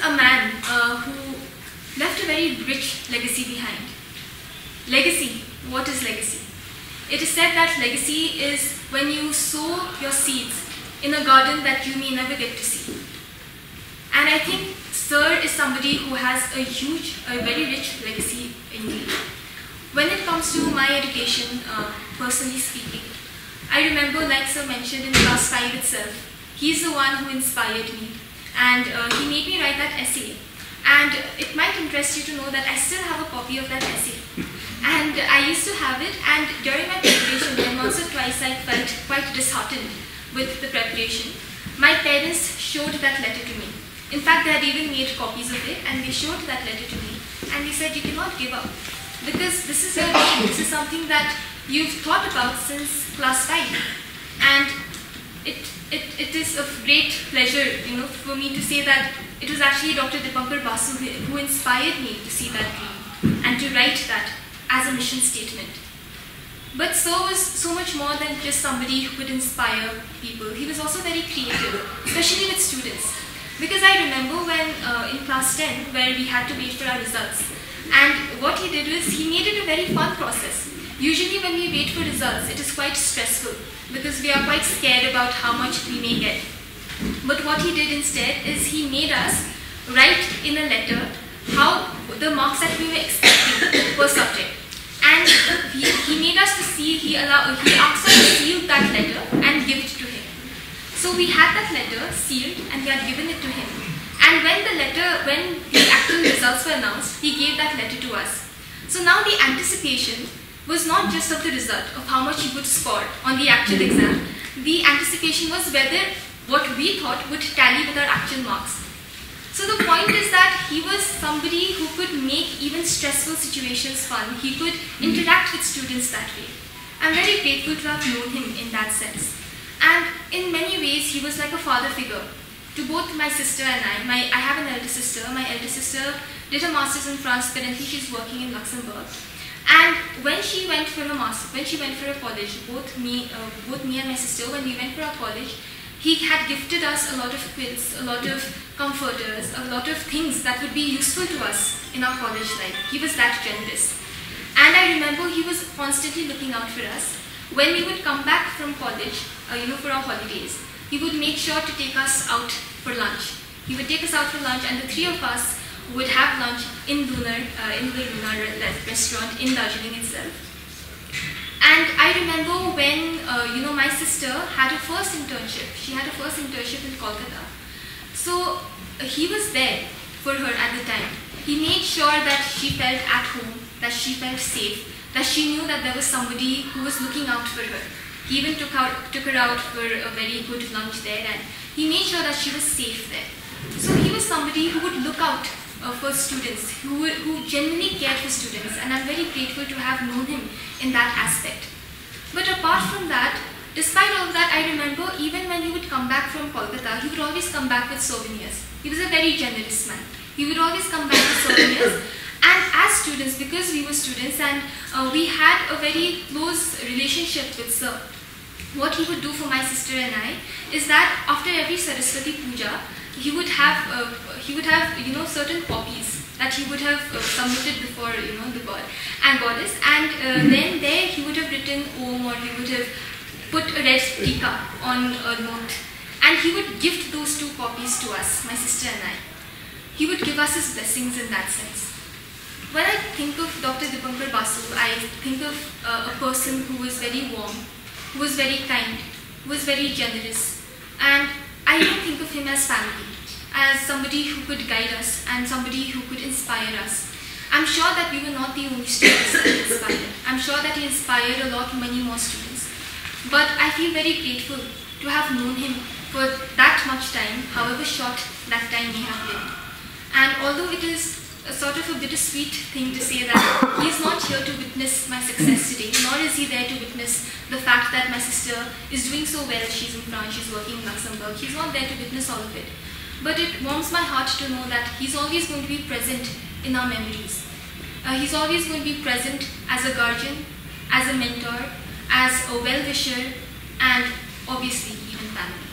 a man who left a very rich legacy behind. Legacy, what is legacy? It is said that legacy is when you sow your seeds in a garden that you may never get to see. And I think Sir is somebody who has a very rich legacy indeed. When it comes to my education, personally speaking, I remember, like Sir mentioned in class 5 itself, he's the one who inspired me, and he made me write that essay. And it might interest you to know that I still have a copy of that essay. And I used to have it, and during my preparation, then once or twice I felt quite disheartened with the preparation. My parents showed that letter to me. In fact, they had even made copies of it, and they showed that letter to me, and they said, you cannot give up, because this is your dream. This is something that you've thought about since class 5. And it is of great pleasure, for me to say that it was actually Dr. Dipankar Basu who inspired me to see that dream and to write that as a mission statement. But Sir was so much more than just somebody who could inspire people. He was also very creative, especially with students. Because I remember when in class 10, where we had to wait for our results, and what he did was he made it a very fun process. Usually when we wait for results, it is quite stressful because we are quite scared about how much we may get. But what he did instead is he made us write in a letter how the marks that we were expecting per subject. And he made us to see, he asked us to seal that letter and give it to him. So we had that letter sealed and we had given it to him. And when the actual results were announced, he gave that letter to us. So now the anticipation was not just of the result, of how much he would score on the actual exam. The anticipation was whether what we thought would tally with our actual marks. So the point is that he was somebody who could make even stressful situations fun. He could interact with students that way. I'm very grateful to have known him in that sense. And in many ways, he was like a father figure to both my sister and I. I have an elder sister. My elder sister did a master's in France. Currently, she's working in Luxembourg. And when she went for her master's, when she went for her college, both me and my sister, when we went for our college, he had gifted us a lot of quilts, a lot of comforters, a lot of things that would be useful to us in our college life. He was that generous. And I remember he was constantly looking out for us. When we would come back from college, for our holidays, he would make sure to take us out for lunch. He would take us out for lunch, and the three of us would have lunch in the Lunar restaurant in Darjeeling itself. And I remember when, my sister had her first internship. She had her first internship in Kolkata. So he was there for her at the time. He made sure that she felt at home, that she felt safe, that she knew that there was somebody who was looking out for her. He even took her out for a very good lunch there, and he made sure that she was safe there. So he was somebody who would look out for students, who genuinely cared for students, and I'm very grateful to have known him in that aspect. But apart from that, despite all that, I remember even when he would come back from Kolkata, he would always come back with souvenirs. He was a very generous man. He would always come back with souvenirs. And as students, because we were students and we had a very close relationship with Sir, what he would do for my sister and I is that after every Saraswati Puja, he would have certain copies that he would have submitted before the god and goddess, and then there he would have written Om, or he would have put a red tika on a note, and he would gift those 2 copies to us, my sister and I. He would give us his blessings in that sense. When I think of Dr. Dipankar Basu, I think of a person who was very warm, who was very kind, who was very generous, and I even think of him as family, as somebody who could guide us and somebody who could inspire us. I'm sure that we were not the only students that he inspired. I'm sure that he inspired many more students. But I feel very grateful to have known him for that much time, however short that time may have been. And although it is a sort of a bittersweet thing to say that he is not here to witness my success today, nor is he there to witness the fact that my sister is doing so well. She's in France, she's working in Luxembourg. He's not there to witness all of it. But it warms my heart to know that he's always going to be present in our memories. He's always going to be present as a guardian, as a mentor, as a well-wisher, and obviously even family.